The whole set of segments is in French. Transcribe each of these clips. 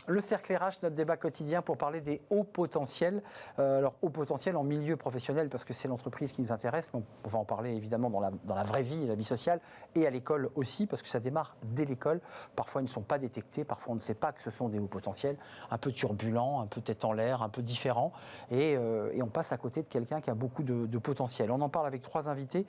Le cercle RH, notre débat quotidien pour parler des hauts potentiels. Alors, hauts potentiels en milieu professionnel, parce que c'est l'entreprise qui nous intéresse. Mais on va en parler évidemment dans la vraie vie, la vie sociale, et à l'école aussi, parce que ça démarre dès l'école. Parfois, ils ne sont pas détectés, parfois, on ne sait pas que ce sont des hauts potentiels, un peu turbulents, un peu tête en l'air, un peu différents. Et on passe à côté de quelqu'un qui a beaucoup de potentiel. On en parle avec 3 invités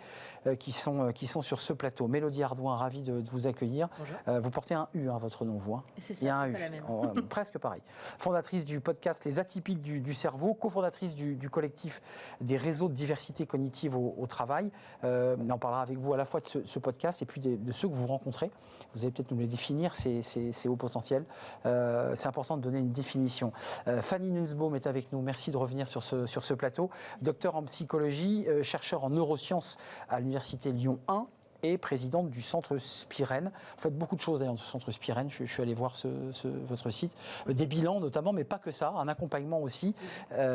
qui sont sur ce plateau. Mélodie Ardouin, ravie de vous accueillir. Vous portez un U, votre nom, vous. C'est ça, il y a un c'est U. pas la même. Presque pareil. Fondatrice du podcast Les Atypiques du cerveau, cofondatrice du collectif des réseaux de diversité cognitive au travail. On en parlera avec vous à la fois de ce podcast et puis de ceux que vous rencontrez. Vous allez peut-être nous les définir, ces hauts potentiels. C'est important de donner une définition. Fanny Nussbaum est avec nous. Merci de revenir sur ce plateau. Docteur en psychologie, chercheur en neurosciences à l'Université Lyon 1. Et présidente du Centre Spirène. Vous faites beaucoup de choses d'ailleurs dans ce Centre Spirène, je suis allé voir votre site. Des bilans notamment, mais pas que ça, un accompagnement aussi.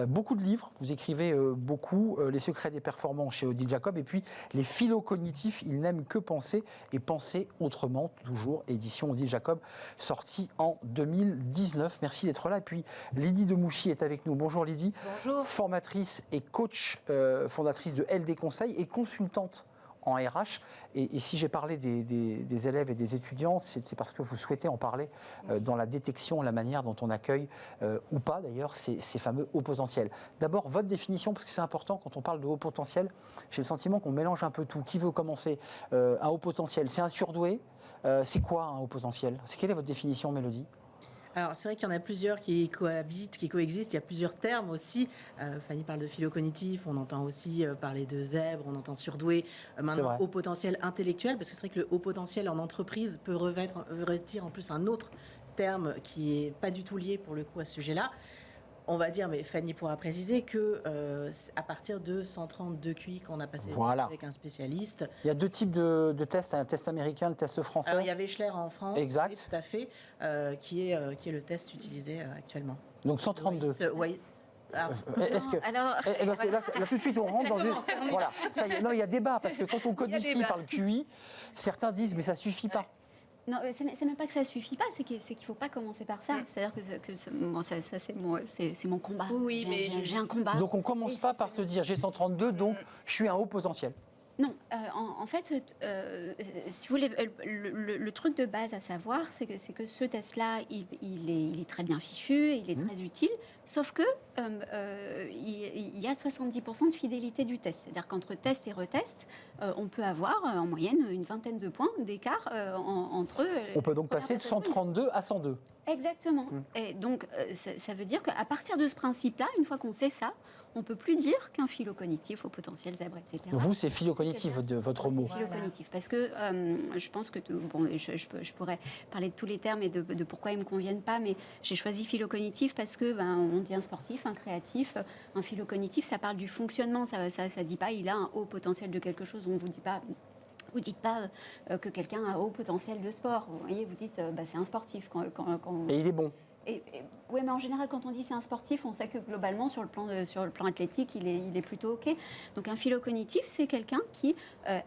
Beaucoup de livres, vous écrivez beaucoup. Les secrets des performances chez Odile Jacob. Et puis les philocognitifs, ils n'aiment que penser et penser autrement, toujours. Édition Odile Jacob, sortie en 2019. Merci d'être là. Et puis Lydie Demouchy est avec nous. Bonjour Lydie. Bonjour. Formatrice et coach, fondatrice de LD Conseil et consultante en RH. Et si j'ai parlé des élèves et des étudiants, c'était parce que vous souhaitez en parler dans la détection, la manière dont on accueille, ou pas d'ailleurs, ces fameux hauts potentiels. D'abord, votre définition, parce que c'est important quand on parle de haut potentiel, j'ai le sentiment qu'on mélange un peu tout. Qui veut commencer? Un haut potentiel, c'est un surdoué? C'est quoi un haut potentiel? Quelle est votre définition, Mélodie? Alors, c'est vrai qu'il y en a plusieurs qui cohabitent, qui coexistent. Il y a plusieurs termes aussi. Fanny parle de philocognitif, on entend aussi parler de zèbre, on entend surdoué. Maintenant, haut potentiel intellectuel, parce que c'est vrai que le haut potentiel en entreprise peut revêtir en plus un autre terme qui n'est pas du tout lié pour le coup à ce sujet-là. On va dire, mais Fanny pourra préciser que à partir de 132 QI qu'on a passé avec un spécialiste. Il y a 2 types de tests, un test américain, le test français. Alors, il y a Wechsler en France, exact. Oui, tout à fait, qui est le test utilisé actuellement. Donc 132. Oui. Est-ce que là, tout de suite on rentre dans une voilà, ça y est, non, il y a débat parce que quand on codifie par le QI, certains disent mais ça suffit pas. Non, c'est même pas que ça suffit pas, c'est qu'il faut pas commencer par ça. C'est-à-dire que c'est mon combat. Oui, mais j'ai un combat. Donc on commence pas par se dire j'ai 132, donc je suis un haut potentiel. Non, en fait, si vous voulez, le truc de base à savoir, c'est que ce test-là, il est très bien fichu, il est très utile, sauf que il y a 70% de fidélité du test. C'est-à-dire qu'entre test et retest, on peut avoir en moyenne une vingtaine de points d'écart entre eux. On peut donc passer de 132 à 102. Exactement. Et donc, ça veut dire qu'à partir de ce principe-là, une fois qu'on sait ça, on ne peut plus dire qu'un philocognitif au potentiel zèbre, etc. Vous, c'est philocognitif, votre mot. C'est philocognitif, parce que je pense que, je pourrais parler de tous les termes et de pourquoi ils ne me conviennent pas, mais j'ai choisi philocognitif parce que, on dit un sportif, un créatif, un philocognitif, ça parle du fonctionnement, ça ne dit pas il a un haut potentiel de quelque chose, on ne vous dit pas... Vous dites pas que quelqu'un a un haut potentiel de sport. Vous voyez, vous dites c'est un sportif. Et il est bon. Oui, mais en général, quand on dit c'est un sportif, on sait que globalement, sur le plan athlétique, il est plutôt OK. Donc, un philocognitif, c'est quelqu'un qui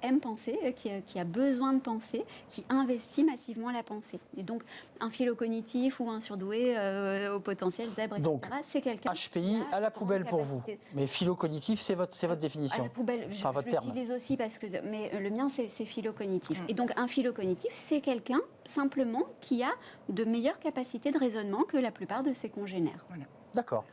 aime penser, qui a besoin de penser, qui investit massivement la pensée. Et donc, un philocognitif ou un surdoué au potentiel zèbre, etc., donc, c'est quelqu'un HPI à la poubelle pour vous. Mais philocognitif, c'est votre définition. À la poubelle, je l'utilise aussi parce que... Mais le mien, c'est philocognitif. Et donc, un philocognitif, c'est quelqu'un, simplement, qui a de meilleures capacités de raisonnement que la plupart de ses congénères. Voilà. D'accord.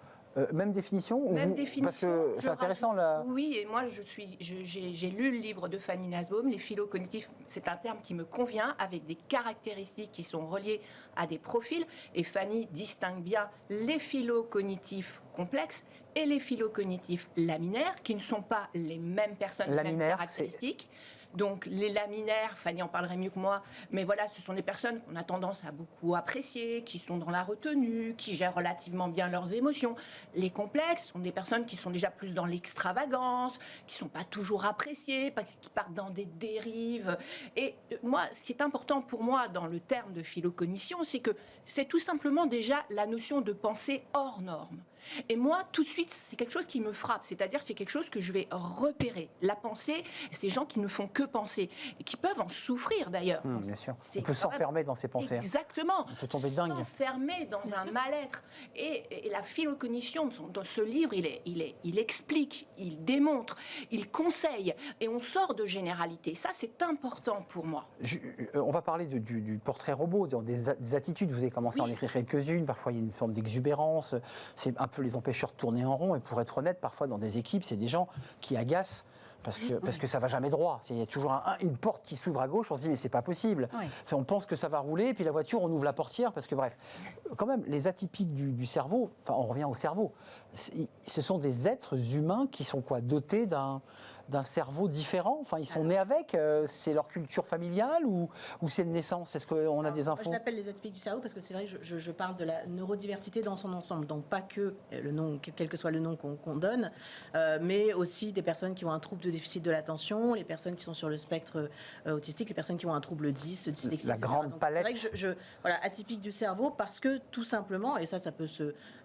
Même définition? Même définition. Parce que c'est intéressant là. Oui, et moi j'ai lu le livre de Fanny Nussbaum, les philocognitifs, c'est un terme qui me convient, avec des caractéristiques qui sont reliées à des profils. Et Fanny distingue bien les philocognitifs complexes et les philocognitifs laminaires, qui ne sont pas les mêmes personnes, les mêmes caractéristiques. Donc les laminaires, Fanny en parlerait mieux que moi, mais voilà, ce sont des personnes qu'on a tendance à beaucoup apprécier, qui sont dans la retenue, qui gèrent relativement bien leurs émotions. Les complexes sont des personnes qui sont déjà plus dans l'extravagance, qui ne sont pas toujours appréciées, qui partent dans des dérives. Et moi, ce qui est important pour moi dans le terme de philocognition, c'est que c'est tout simplement déjà la notion de pensée hors norme. Et moi, tout de suite, c'est quelque chose qui me frappe. C'est-à-dire que c'est quelque chose que je vais repérer. La pensée, ces gens qui ne font que penser et qui peuvent en souffrir d'ailleurs. Bien sûr. On peut s'enfermer dans ses pensées. Exactement. On peut tomber dingue. S'enfermer dans un mal-être. Et la philocognition, dans ce livre, il explique, il démontre, il conseille. Et on sort de généralité. Ça, c'est important pour moi. On va parler du portrait robot, des attitudes. Vous avez commencé à en écrire quelques-unes. Parfois, il y a une forme d'exubérance. C'est un peu les empêcheurs de tourner en rond. Et pour être honnête, parfois, dans des équipes, c'est des gens qui agacent. Parce que ça ne va jamais droit. Il y a toujours une porte qui s'ouvre à gauche, on se dit mais c'est pas possible. Oui. On pense que ça va rouler, puis la voiture, on ouvre la portière, parce que bref. Quand même, les atypiques du cerveau, enfin on revient au cerveau, ce sont des êtres humains qui sont dotés d'un cerveau différent. Enfin, ils sont nés avec. C'est leur culture familiale ou c'est de naissance? Est-ce qu'on a des infos? Moi, je l'appelle les atypiques du cerveau parce que c'est vrai que je parle de la neurodiversité dans son ensemble. Donc pas que le nom, quel que soit le nom qu'on donne, mais aussi des personnes qui ont un trouble de déficit de l'attention, les personnes qui sont sur le spectre autistique, les personnes qui ont un trouble 10, dyslexie, la grande Donc, palette. C'est vrai que voilà, atypique du cerveau parce que tout simplement, et ça peut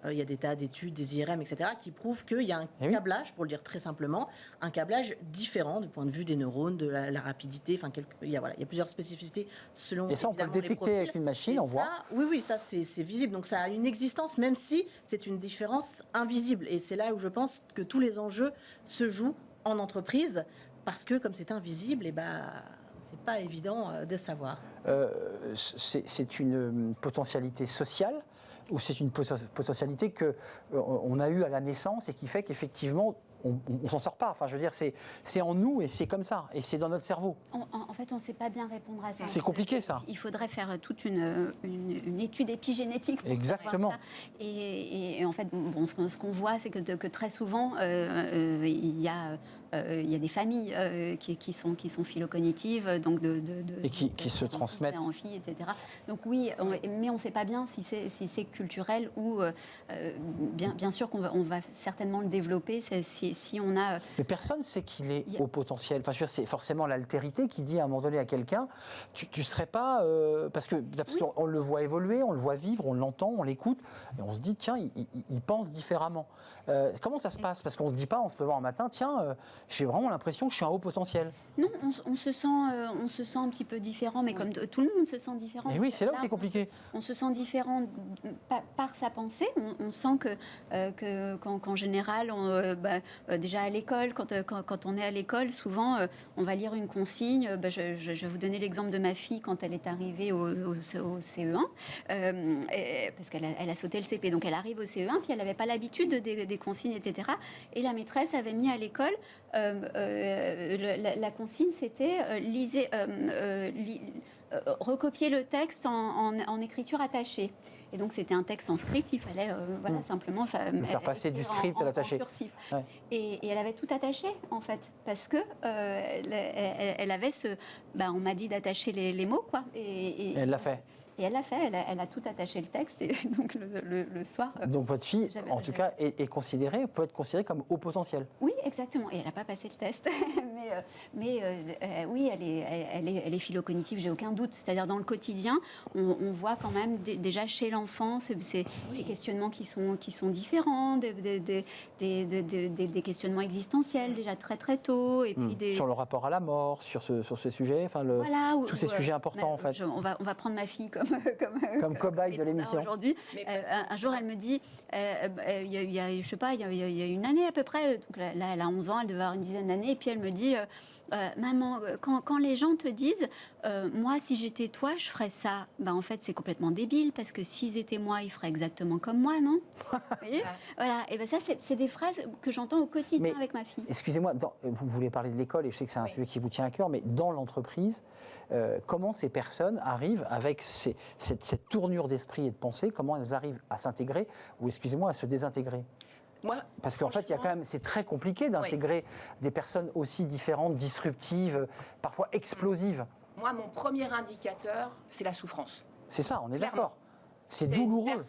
il y a des tas d'études, des IRM, etc., qui prouvent qu'il y a un câblage, pour le dire très simplement, un câblage différent du point de vue des neurones, de la rapidité. Enfin, il y a plusieurs spécificités selon. Et ça, on peut le détecter avec une machine, on voit. Oui, ça c'est visible. Donc ça a une existence, même si c'est une différence invisible. Et c'est là où je pense que tous les enjeux se jouent en entreprise, parce que comme c'est invisible, c'est pas évident de savoir. C'est une potentialité sociale ou c'est une potentialité qu'on a eue à la naissance et qui fait qu'effectivement on s'en sort pas. Enfin, je veux dire, c'est en nous et c'est comme ça. Et c'est dans notre cerveau. En fait, on ne sait pas bien répondre à ça. C'est compliqué, ça. Il faudrait faire toute une étude épigénétique. Exactement. Et en fait, ce qu'on voit, c'est que très souvent, il y a des familles qui sont philocognitives, donc et qui se transmettent en filles, etc. Donc oui, mais on ne sait pas bien si c'est culturel ou bien sûr qu'on va certainement le développer si on a. Mais personne ne sait qu'il est au potentiel. Enfin, je veux dire, c'est forcément l'altérité qui dit à un moment donné à quelqu'un, tu serais pas parce qu'on le voit évoluer, on le voit vivre, on l'entend, on l'écoute, et on se dit tiens, il pense différemment. Comment ça se passe? Parce qu'on se dit pas en se levant un matin, tiens, j'ai vraiment l'impression que je suis un haut potentiel. Non, on se sent un petit peu différent, mais comme tout le monde se sent différent. Et oui, c'est là où c'est compliqué. On se sent différent par sa pensée. On sent qu'en général, déjà à l'école, quand on est à l'école, souvent, on va lire une consigne. Je vais vous donner l'exemple de ma fille quand elle est arrivée au CE1, parce qu'elle a sauté le CP. Donc elle arrive au CE1, puis elle n'avait pas l'habitude des consignes, etc. Et la maîtresse avait mis à l'école la consigne, c'était recopier le texte en écriture attachée. Et donc c'était un texte en script, il fallait simplement faire passer du script à l'attaché. Ouais. Et elle avait tout attaché en fait, parce que elle avait on m'a dit d'attacher les mots, quoi. Et elle l'a fait. Et elle l'a fait, elle a tout attaché le texte, et donc le soir... Donc votre fille, en tout cas, peut être considérée comme haut potentiel. Oui, exactement, et elle n'a pas passé le test, mais oui, elle est philocognitive, j'ai aucun doute. C'est-à-dire dans le quotidien, on voit quand même déjà chez l'enfant ces questionnements qui sont différents, des questionnements existentiels déjà très très tôt. Et puis sur le rapport à la mort, sur ce sujet, enfin tous ces sujets importants en fait. On va prendre ma fille comme cobaye de l'émission. Aujourd'hui, un jour, elle me dit, il y a une année à peu près, donc là, elle a 11 ans, elle devait avoir une dizaine d'années, et puis elle me dit, maman, quand les gens te disent, moi, si j'étais toi, je ferais ça, en fait, c'est complètement débile, parce que s'ils étaient moi, ils feraient exactement comme moi, non? Vous voyez? Voilà, et ça, c'est des phrases que j'entends au quotidien avec ma fille. Excusez-moi, vous voulez parler de l'école, et je sais que c'est un sujet qui vous tient à cœur, mais dans l'entreprise, comment ces personnes arrivent avec cette tournure d'esprit et de pensée, comment elles arrivent à s'intégrer ou, excusez-moi, à se désintégrer? Parce qu'en fait, c'est très compliqué d'intégrer des personnes aussi différentes, disruptives, parfois explosives. Moi, mon premier indicateur, c'est la souffrance. C'est ça, on est d'accord. C'est douloureux.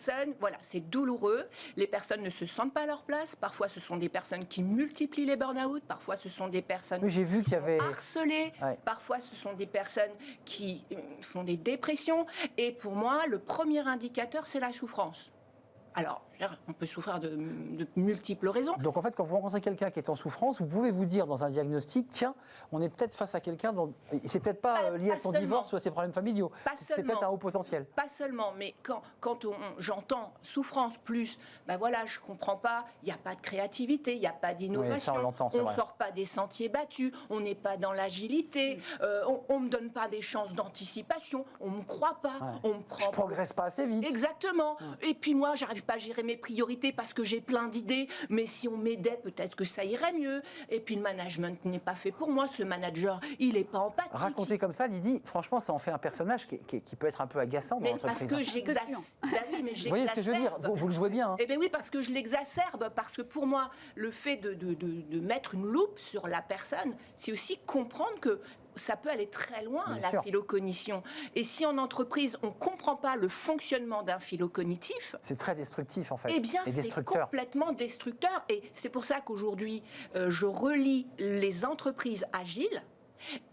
C'est douloureux. Les personnes ne se sentent pas à leur place. Parfois, ce sont des personnes qui multiplient les burn-out. Parfois, ce sont des personnes j'ai vu qu'il y avait harcelées. Ouais. Parfois, ce sont des personnes qui font des dépressions. Et pour moi, le premier indicateur, c'est la souffrance. Alors, On peut souffrir de multiples raisons. Donc en fait, quand vous rencontrez quelqu'un qui est en souffrance, vous pouvez vous dire dans un diagnostic, tiens, on est peut-être face à quelqu'un dont c'est peut-être pas lié à son divorce ou à ses problèmes familiaux. C'est peut-être un haut potentiel. Pas seulement, mais quand j'entends souffrance plus, ben voilà, je comprends pas, il n'y a pas de créativité, il n'y a pas d'innovation, on ne sort pas des sentiers battus, on n'est pas dans l'agilité, on ne me donne pas des chances d'anticipation, on ne me croit pas, on me prend... Je progresse pas assez vite. Exactement. Et puis moi, j'arrive pas à gérer mes priorités parce que j'ai plein d'idées, mais si on m'aidait, peut-être que ça irait mieux. Et puis le management n'est pas fait pour moi, ce manager, il n'est pas empathique. Raconté comme ça, Lydie, franchement, ça en fait un personnage qui peut être un peu agaçant dans l'entreprise. Mais parce que j'exacerbe. Vous voyez ce que je veux dire, vous le jouez bien. Hein. Eh bien oui, parce que je l'exacerbe, parce que pour moi, le fait de mettre une loupe sur la personne, c'est aussi comprendre que ça peut aller très loin, la phylocognition. Et si en entreprise, on ne comprend pas le fonctionnement d'un phylocognitif... C'est très destructif, en fait. Eh bien, c'est complètement destructeur. Et c'est pour ça qu'aujourd'hui, je relie les entreprises agiles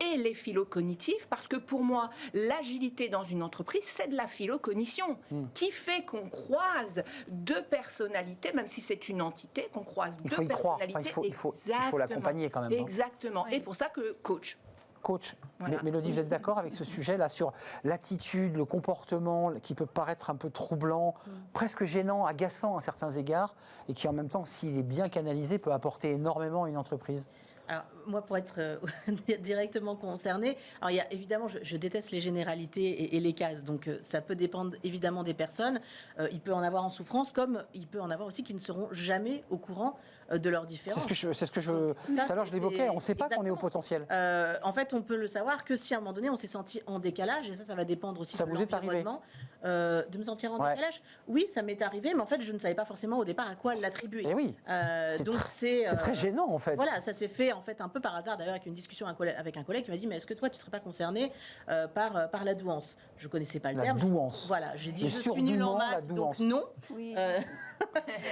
et les phylocognitifs, parce que pour moi, l'agilité dans une entreprise, c'est de la phylocognition qui fait qu'on croise deux personnalités, même si c'est une entité, qu'on croise deux personnalités. Il faut l'accompagner quand même. Exactement. Et pour ça que coach. Voilà. Mélodie, vous êtes d'accord avec ce sujet-là sur l'attitude, le comportement qui peut paraître un peu troublant, presque gênant, agaçant à certains égards, et qui en même temps, s'il est bien canalisé, peut apporter énormément à une entreprise? Alors, moi, pour être directement concernée, alors évidemment, je déteste les généralités et les cases, donc ça peut dépendre évidemment des personnes. Il peut en avoir en souffrance, comme il peut en avoir aussi qui ne seront jamais au courant de leurs différences. C'est ce que je... Tout à l'heure, je l'évoquais, on ne sait pas qu'on est au potentiel. En fait, on peut le savoir que si à un moment donné, on s'est senti en décalage, et ça va dépendre aussi de l'environnement. De me sentir en décalage? Oui, ça m'est arrivé, mais en fait, je ne savais pas forcément au départ à quoi l'attribuer. Et oui, c'est très gênant, en fait. Voilà, ça s'est fait en fait un peu par hasard, d'ailleurs, avec une discussion avec un collègue qui m'a dit, mais est-ce que toi, tu ne serais pas concerné par la douance? Je ne connaissais pas le terme. La douance. Voilà, j'ai dit, je suis nulle en maths, donc non. Oui.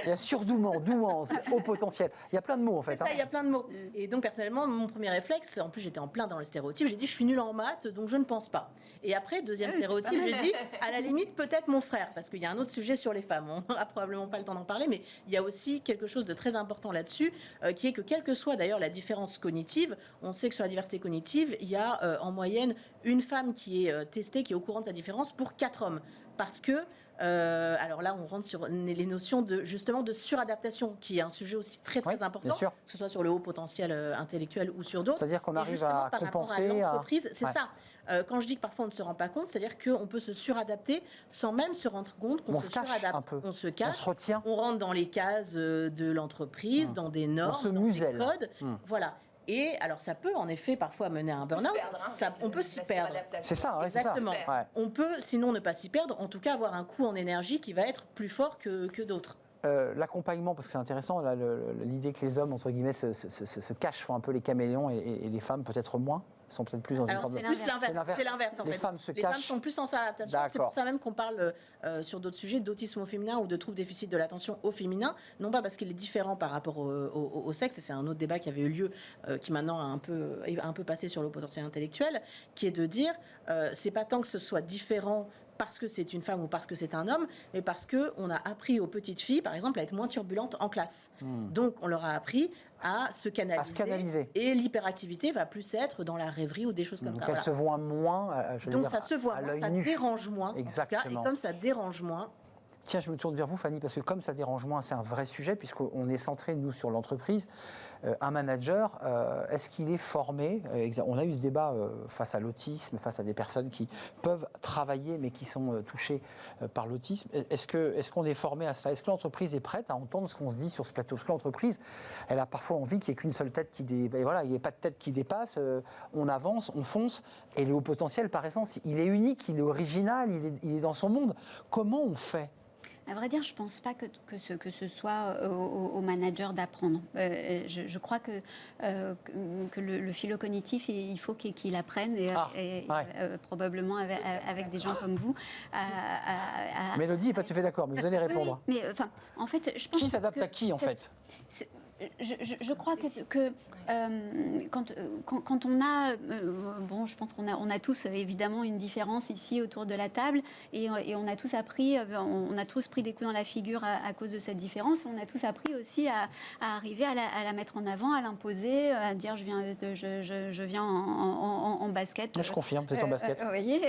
Il y a surdouement, douance, haut potentiel. Il y a plein de mots, en fait. C'est ça, il y a plein de mots. Et donc, personnellement, mon premier réflexe, en plus, j'étais en plein dans le stéréotype, j'ai dit, je suis nulle en maths, donc je ne pense pas. Et après, deuxième stéréotype, j'ai dit, à la limite, peut-être mon frère, parce qu'il y a un autre sujet sur les femmes. On n'aura probablement pas le temps d'en parler, mais il y a aussi quelque chose de très important là-dessus, qui est que, quelle que soit d'ailleurs la différence cognitive, on sait que sur la diversité cognitive, il y a en moyenne une femme qui est testée, qui est au courant de sa différence, pour 4 hommes. Parce que alors là, on rentre sur les notions justement de suradaptation, qui est un sujet aussi très important, que ce soit sur le haut potentiel intellectuel ou sur d'autres. C'est-à-dire qu'on arrive à compenser. L'entreprise, c'est ça. Quand je dis que parfois on ne se rend pas compte, c'est-à-dire qu'on peut se suradapter sans même se rendre compte qu'on se suradapte. Un peu. On se cache, on se retient. On rentre dans les cases de l'entreprise, dans des normes, dans des codes. Voilà. Et alors, ça peut en effet parfois mener à un burn-out. On peut s'y perdre. C'est ça, exactement. C'est ça. Ouais. On peut, sinon, ne pas s'y perdre. En tout cas, avoir un coût en énergie qui va être plus fort que d'autres. L'accompagnement, parce que c'est intéressant, l'idée que les hommes, entre guillemets, se cachent, font un peu les caméléons, et les femmes peut-être moins. Sont peut-être plus dans une forme de... C'est l'inverse, en fait. Les femmes se cachent. Les femmes sont plus en adaptation. C'est pour ça même qu'on parle sur d'autres sujets d'autisme au féminin ou de troubles déficit de l'attention au féminin, non pas parce qu'il est différent par rapport au sexe, et c'est un autre débat qui avait eu lieu, qui maintenant a un peu passé sur le potentiel intellectuel, qui est de dire, c'est pas tant que ce soit différent parce que c'est une femme ou parce que c'est un homme, mais parce qu'on a appris aux petites filles, par exemple, à être moins turbulentes en classe. Donc, on leur a appris à se canaliser. Et l'hyperactivité va plus être dans la rêverie ou des choses comme ça. Donc, elles se voient moins. Donc, ça se voit moins, ça dérange moins. Exactement. En tout cas, et comme ça dérange moins. Tiens, je me tourne vers vous, Fanny, parce que comme ça dérange moins, c'est un vrai sujet, puisqu'on est centré, nous, sur l'entreprise. Un manager, est-ce qu'il est formé? On a eu ce débat face à l'autisme, face à des personnes qui peuvent travailler, mais qui sont touchées par l'autisme. Est-ce qu'on est formé à cela? Est-ce que l'entreprise est prête à entendre ce qu'on se dit sur ce plateau? Parce que l'entreprise, elle a parfois envie qu'il n'y ait qu'une seule tête voilà, il n'y ait pas de tête qui dépasse, on avance, on fonce, et le haut potentiel, par essence, il est unique, il est original, il est dans son monde. Comment on fait? À vrai dire, je ne pense pas que ce soit au manager d'apprendre. Je crois que le phylocognitif, il faut qu'il apprenne, probablement avec des gens comme vous. Mélodie n'est pas tout à fait d'accord, mais vous allez répondre. Oui, mais en fait, je pense qui s'adapte à qui, en fait? Je crois que quand on a... je pense qu'on a tous évidemment une différence ici autour de la table et on a tous appris, on a tous pris des coups dans la figure à cause de cette différence. On a tous appris aussi à arriver à la mettre en avant, à l'imposer, à dire je viens en basket. Je confirme, c'est en basket. Vous voyez,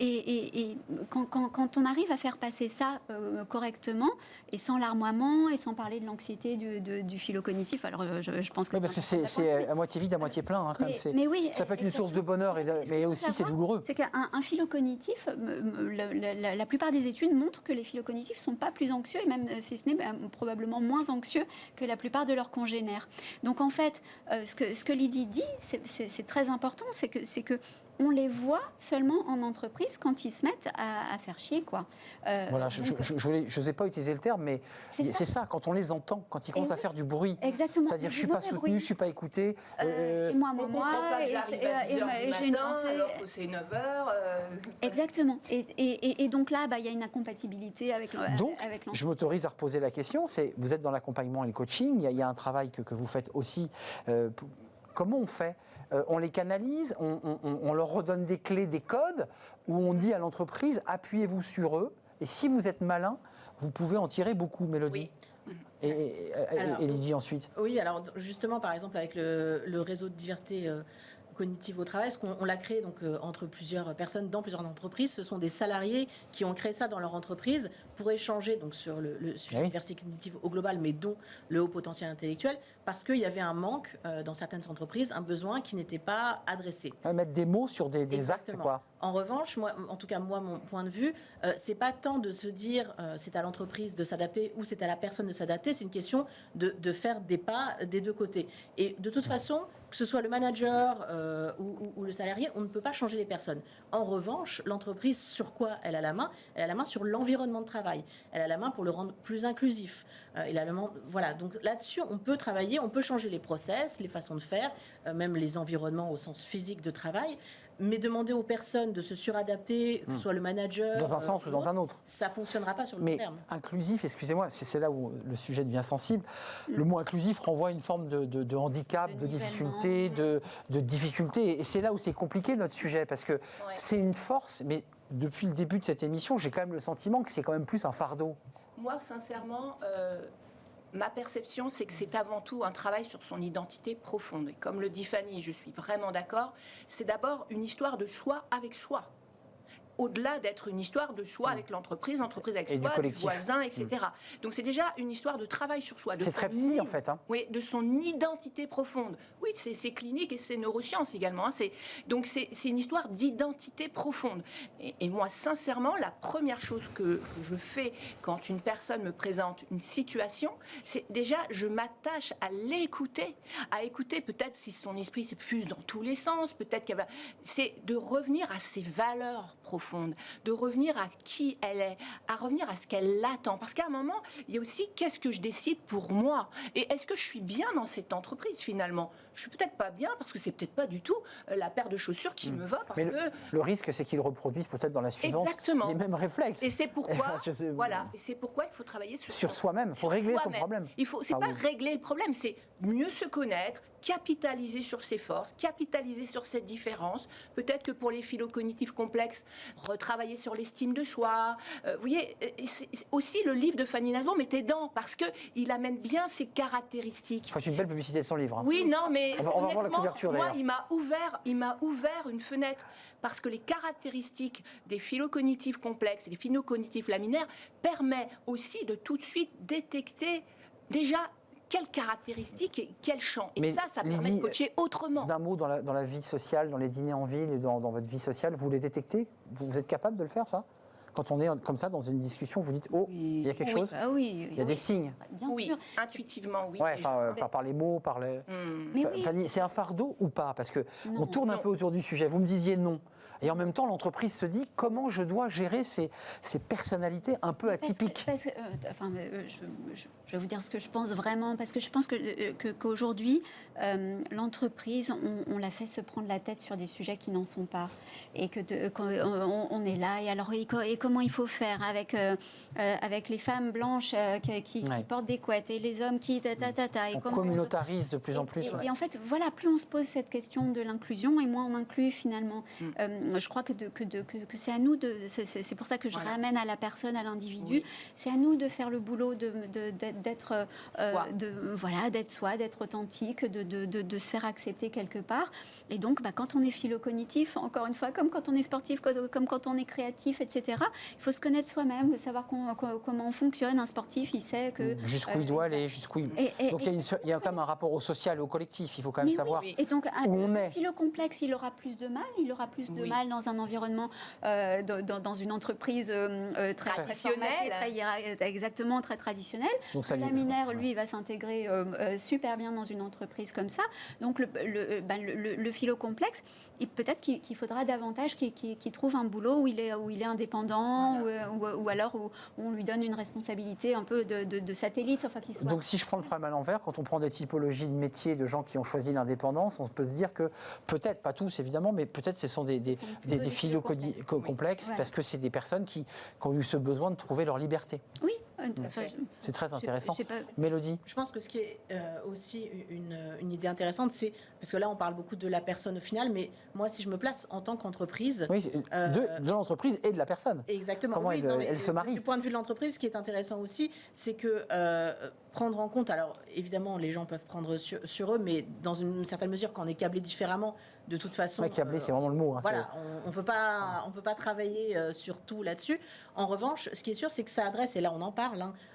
et quand on arrive à faire passer ça correctement et sans larmoiement et sans parler de l'anxiété du philo-cognitif, alors je pense que... Oui, parce que c'est à moitié vide, à moitié plein. Hein, mais oui, ça peut être une source de bonheur, mais aussi c'est douloureux. C'est qu'un philo-cognitif, la plupart des études montrent que les philo-cognitifs ne sont pas plus anxieux, et même si ce n'est probablement moins anxieux que la plupart de leurs congénères. Donc en fait, ce que Lydie dit, c'est très important, c'est que on les voit seulement en entreprise quand ils se mettent à faire chier, quoi. Voilà, je n'osais pas utiliser le terme, mais c'est ça, quand on les entend, quand ils commencent à faire du bruit. Exactement. C'est-à-dire, je ne suis pas soutenu, je ne suis pas écouté. Moi, j'ai une pensée... alors que c'est 9h. Exactement. Et donc là, il y a une incompatibilité avec l'entreprise. Donc, je m'autorise à reposer la question, vous êtes dans l'accompagnement et le coaching, il y a un travail que vous faites aussi. Comment on fait ? On les canalise, on leur redonne des clés, des codes, où on dit à l'entreprise, appuyez-vous sur eux, et si vous êtes malin, vous pouvez en tirer beaucoup, Mélodie. Oui. Et Lydie ensuite. Oui, alors justement, par exemple, avec le réseau de diversité cognitive au travail, on l'a créé donc, entre plusieurs personnes dans plusieurs entreprises. Ce sont des salariés qui ont créé ça dans leur entreprise pour échanger donc, sur le sujet de diversité cognitive au global, mais dont le haut potentiel intellectuel, parce qu'il y avait un manque dans certaines entreprises, un besoin qui n'était pas adressé. Mettre des mots sur des actes, quoi. En revanche, en tout cas, mon point de vue, c'est pas tant de se dire c'est à l'entreprise de s'adapter ou c'est à la personne de s'adapter, c'est une question de faire des pas des deux côtés. Et de toute façon, que ce soit le manager ou le salarié, on ne peut pas changer les personnes. En revanche, l'entreprise, sur quoi elle a la main ? Elle a la main sur l'environnement de travail. Elle a la main pour le rendre plus inclusif. Voilà, donc là-dessus, on peut travailler, on peut changer les process, les façons de faire, même les environnements au sens physique de travail. Mais demander aux personnes de se suradapter, que ce soit le manager... Dans un sens ou dans un autre. Ça ne fonctionnera pas sur le long terme. Mais inclusif, excusez-moi, c'est là où le sujet devient sensible. Le mot inclusif renvoie à une forme de handicap, de difficulté, de difficulté. Et c'est là où c'est compliqué, notre sujet, parce que c'est une force, mais depuis le début de cette émission, j'ai quand même le sentiment que c'est quand même plus un fardeau. Moi, sincèrement... ma perception, c'est que c'est avant tout un travail sur son identité profonde. Et comme le dit Fanny, je suis vraiment d'accord, c'est d'abord une histoire de soi avec soi. Au-delà d'être une histoire de soi avec l'entreprise avec et soi, du voisin, etc. Donc c'est déjà une histoire de travail sur soi. C'est très psy, en fait. Oui, de son identité profonde. Oui, c'est clinique et c'est neurosciences également. Donc c'est une histoire d'identité profonde. Et moi, sincèrement, la première chose que je fais quand une personne me présente une situation, c'est déjà, je m'attache à l'écouter. À écouter peut-être si son esprit se fuse dans tous les sens, peut-être qu'elle va... C'est de revenir à ses valeurs profondes, de revenir à qui elle est, à revenir à ce qu'elle attend. Parce qu'à un moment, il y a aussi qu'est-ce que je décide pour moi et est-ce que je suis bien dans cette entreprise finalement. Je suis peut-être pas bien parce que c'est peut-être pas du tout la paire de chaussures qui me va. Parce mais que... le risque, c'est qu'ils reproduisent peut-être dans la suivante les mêmes réflexes. Et c'est pourquoi, et c'est pourquoi il faut travailler sur soi-même. Il faut régler son problème. C'est pas régler le problème, c'est mieux se connaître, capitaliser sur ses forces, capitaliser sur cette différence. Peut-être que pour les philo-cognitifs complexes, retravailler sur l'estime de soi. Vous voyez, aussi le livre de Fanny Nasbaum est aidant parce qu'il amène bien ses caractéristiques. C'est une belle publicité de son livre. Hein. Oui, non, mais on va voir la couverture, moi, il m'a ouvert une fenêtre parce que les caractéristiques des philo-cognitifs complexes et des philo-cognitifs laminaires permettent aussi de tout de suite détecter déjà quelles caractéristiques et quel champ. Et mais ça permet de coacher autrement. D'un mot, dans la vie sociale, dans les dîners en ville et dans votre vie sociale, vous les détectez ? Vous êtes capable de le faire, ça ? Quand on est comme ça dans une discussion, vous dites « Oh, il y a quelque chose ?» Il y a des signes. Bien sûr. Intuitivement, oui. Ouais, par les mots, par les... Fanny, c'est un fardeau ou pas ? Parce qu'on tourne un peu autour du sujet. Vous me disiez non. Et en même temps, l'entreprise se dit comment je dois gérer ces personnalités un peu atypiques. Je vais vous dire ce que je pense vraiment, parce que je pense qu'aujourd'hui, l'entreprise, on l'a fait se prendre la tête sur des sujets qui n'en sont pas. Et quand on est là, et comment il faut faire avec les femmes blanches qui portent des couettes et les hommes qui... On communautarise de plus en plus. Et en fait, voilà, plus on se pose cette question de l'inclusion, et moins on inclut finalement. Je crois que c'est à nous c'est pour ça que je ramène à la personne, à l'individu. Oui. C'est à nous de faire le boulot d'être soi, d'être authentique, de se faire accepter quelque part. Et donc, quand on est philo-cognitif, encore une fois, comme quand on est sportif, comme quand on est créatif, etc., il faut se connaître soi-même, savoir comment on fonctionne. Un sportif, il sait que... Jusqu'où il doit aller, jusqu'où il... Donc, il y a quand même un rapport au social et au collectif. Il faut quand même savoir Et donc, où on est. Un philo-complexe, il aura plus de mal. Il aura plus de mal dans un environnement, dans une entreprise traditionnelle. Exactement, très traditionnelle. Donc, le laminaire, lui, il va s'intégrer super bien dans une entreprise comme ça. Donc, le philo-complexe, peut-être qu'il faudra davantage qu'il trouve un boulot où il est indépendant, ou alors où on lui donne une responsabilité un peu de satellite. Enfin, qu'il soit... Donc, si je prends le problème à l'envers, quand on prend des typologies de métiers de gens qui ont choisi l'indépendance, on peut se dire que peut-être, pas tous évidemment, mais peut-être ce sont des philo-complexes, parce que c'est des personnes qui ont eu ce besoin de trouver leur liberté. Oui. C'est très intéressant. Mélodie? Je pense que ce qui est aussi une idée intéressante, c'est, parce que là on parle beaucoup de la personne au final, mais moi si je me place en tant qu'entreprise... Oui, de l'entreprise et de la personne. Exactement. Comment elle se marie. Du point de vue de l'entreprise, ce qui est intéressant aussi, c'est que prendre en compte, alors évidemment les gens peuvent prendre sur eux, mais dans une certaine mesure, quand on est câblé différemment, de toute façon... câblé, c'est vraiment le mot. Voilà, on ne peut pas travailler sur tout là-dessus. En revanche, ce qui est sûr, c'est que ça adresse, et là on en parle,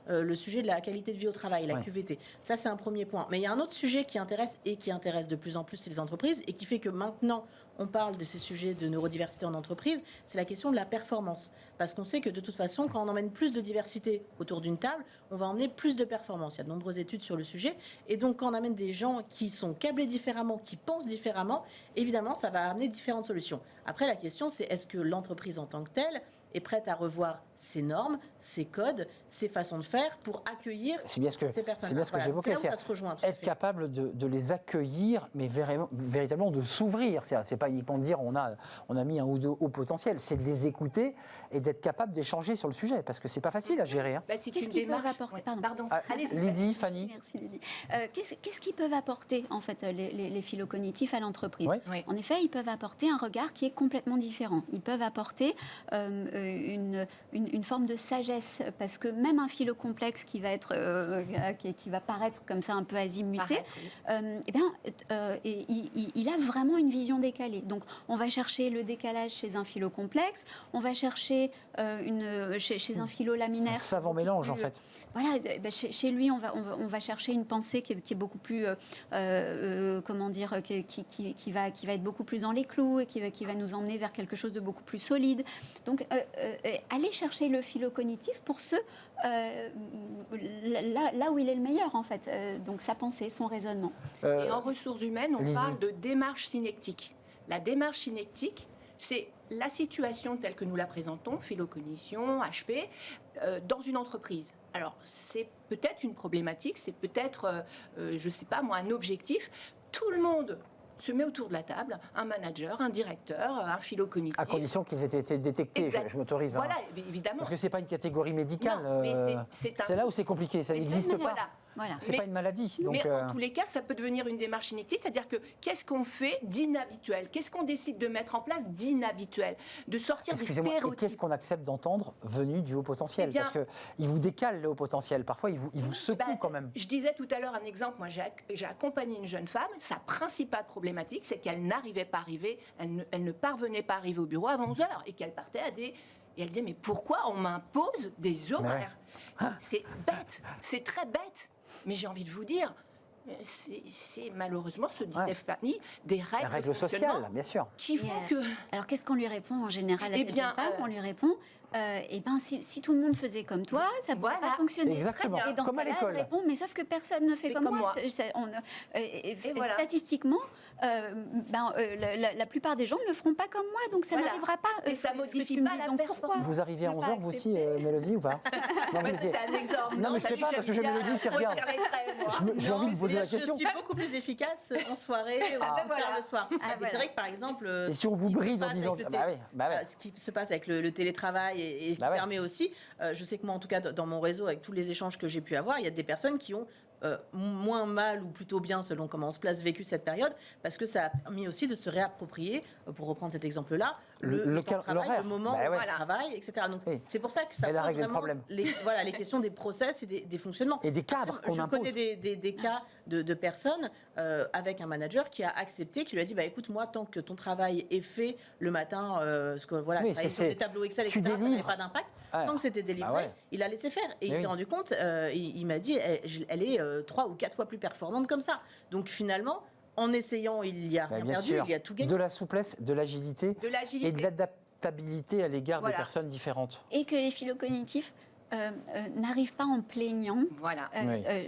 le sujet de la qualité de vie au travail, la QVT. Ça, c'est un premier point. Mais il y a un autre sujet qui intéresse de plus en plus les entreprises, et qui fait que maintenant, on parle de ces sujets de neurodiversité en entreprise, c'est la question de la performance. Parce qu'on sait que de toute façon, quand on emmène plus de diversité autour d'une table, on va emmener plus de performance. Il y a de nombreuses études sur le sujet. Et donc, quand on amène des gens qui sont câblés différemment, qui pensent différemment, évidemment, ça va amener différentes solutions. Après, la question, c'est est-ce que l'entreprise en tant que telle est prête à revoir ses normes, ses codes, ses façons de faire pour accueillir ces personnes-là. C'est bien ce que j'évoquais. Être capable de les accueillir, mais véritablement de s'ouvrir. C'est pas uniquement de dire on a mis un ou deux hauts potentiels, c'est de les écouter et d'être capable d'échanger sur le sujet, parce que c'est pas facile à gérer. C'est une démarche. Lydie, Fanny. Merci Lydie. Qu'est-ce qu'ils peuvent apporter en fait les philo-cognitifs à l'entreprise? En effet, ils peuvent apporter un regard qui est complètement différent. Ils peuvent apporter une forme de sagesse, parce que même un philo-complexe qui va paraître comme ça un peu azimuté, il a vraiment une vision décalée. Donc on va chercher le décalage chez un philo-complexe, on va chercher chez un philo-laminaire. Un savant mélange en fait. Voilà, chez lui on va chercher une pensée qui est beaucoup plus qui va être beaucoup plus dans les clous, et qui va nous emmener vers quelque chose de beaucoup plus solide. Donc aller chercher le philo-cognitif pour là où il est le meilleur en fait, donc sa pensée, son raisonnement. Et en ressources humaines, on parle de démarche synectique. La démarche synectique, c'est la situation telle que nous la présentons, philo-cognition, HP, dans une entreprise. Alors, c'est peut-être une problématique, c'est peut-être, je ne sais pas moi, un objectif. Tout le monde se met autour de la table, un manager, un directeur, un philo-cognitif. À condition qu'ils aient été détectés, je m'autorise. Voilà, évidemment. Parce que ce n'est pas une catégorie médicale. Non, c'est là où c'est compliqué, ça n'existe pas. Voilà. C'est pas une maladie. Donc mais en tous les cas, ça peut devenir une démarche synectique, c'est-à-dire que qu'est-ce qu'on fait d'inhabituel? Qu'est-ce qu'on décide de mettre en place d'inhabituel? De sortir des stéréotypes. Qu'est-ce qu'on accepte d'entendre venu du haut potentiel? Parce qu'il vous décale le haut potentiel. Parfois, il vous secoue quand même. Je disais tout à l'heure un exemple. Moi, j'ai accompagné une jeune femme. Sa principale problématique, c'est qu'elle n'arrivait pas à arriver, elle ne parvenait pas à arriver au bureau avant 11h et qu'elle partait à des... Et elle disait, mais pourquoi on m'impose des horaires? C'est bête, c'est très bête. Mais j'ai envie de vous dire, c'est malheureusement, se disait Fanny, des règles sociales, bien sûr. Qui font que... Alors, qu'est-ce qu'on lui répond en général à cette femme? On lui répond, et ben si tout le monde faisait comme toi, ça ne pourrait pas fonctionner. Exactement. Et dans Comme à l'école. Elle répond, mais sauf que personne ne fait comme moi. Voilà. Statistiquement, la plupart des gens ne le feront pas comme moi, donc ça n'arrivera pas. Et ça modifie pas la performance. Vous arrivez à 11h, vous aussi, Mélodie, ou pas? Non, C'était un exemple. Non, mais je ne sais pas, parce que j'ai Mélodie qui regarde. J'ai envie de vous poser la question. Je suis beaucoup plus efficace en soirée ou tard le soir. Mais c'est vrai que par exemple, et si on vous bride en disant... ce qui se passe avec le télétravail et ce qui permet aussi, je sais que moi en tout cas dans mon réseau, avec tous les échanges que j'ai pu avoir, il y a des personnes qui ont moins mal ou plutôt bien selon comment on se place vécu cette période, parce que ça a permis aussi de se réapproprier, pour reprendre cet exemple-là, le temps de travail, le moment où on travaille, etc. Donc c'est pour ça que ça pose vraiment les questions des process et des fonctionnements. Et des cadres qu'on impose. Je connais des cas de personnes avec un manager qui a accepté, qui lui a dit écoute, moi, tant que ton travail est fait le matin, travailler sur des tableaux Excel, etc., ça n'avait pas d'impact. Tant que c'était délivré, il a laissé faire. Et il s'est rendu compte, il m'a dit, elle est 3 ou 4 fois plus performante comme ça. Donc finalement, en essayant, il n'y a rien perdu, il y a tout gagné. De la souplesse, de l'agilité et de l'adaptabilité à l'égard des personnes différentes. Et que les phylocognitifs n'arrive pas en plaignant. Voilà.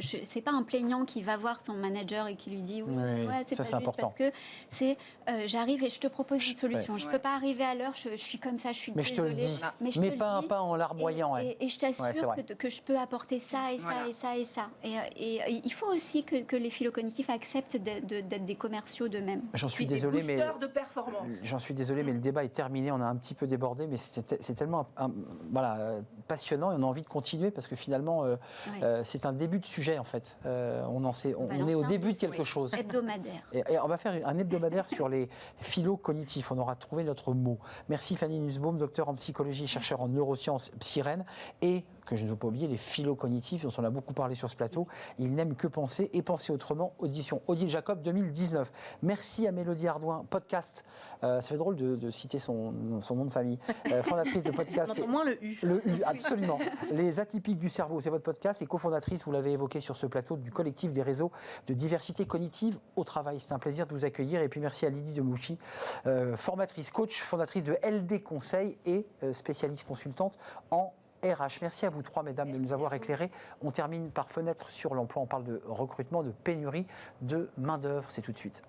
C'est pas un plaignant qui va voir son manager et qui lui dit c'est pas juste important. parce que c'est j'arrive et je te propose une solution. Je peux pas arriver à l'heure, je suis comme ça, je suis désolée. Mais je te le dis. Pas en larmoyant. Et je t'assure que je peux apporter ça et ça et ça et ça. Et il faut aussi que les phylocognitifs acceptent d'être des commerciaux d'eux-mêmes. J'en suis désolé, mais de performance. J'en suis désolé, mais le débat est terminé. On a un petit peu débordé, mais c'est tellement passionnant et on a envie de continuer parce que finalement, c'est un début de sujet en fait. On est au début de quelque chose. Hebdomadaire. Et on va faire un hebdomadaire sur les phylocognitifs. On aura trouvé notre mot. Merci Fanny Nussbaum, docteur en psychologie, chercheur en neurosciences, psyrène, et que je ne veux pas oublier, les phylocognitifs dont on a beaucoup parlé sur ce plateau. Ils n'aiment que penser et penser autrement. Audition Odile Jacob 2019. Merci à Mélodie Ardouin, podcast. Ça fait drôle de citer son nom de famille. Fondatrice de podcast. Au moins le U. Le U, absolument. Les atypiques du cerveau, c'est votre podcast. Et cofondatrice, vous l'avez évoqué sur ce plateau, du collectif des réseaux de diversité cognitive au travail. C'est un plaisir de vous accueillir. Et puis merci à Lydie Demouchi, formatrice coach, fondatrice de LD Conseil et spécialiste consultante en RH. Merci à vous trois, mesdames, de nous avoir éclairés. On termine par fenêtre sur l'emploi. On parle de recrutement, de pénurie de main-d'œuvre. C'est tout de suite.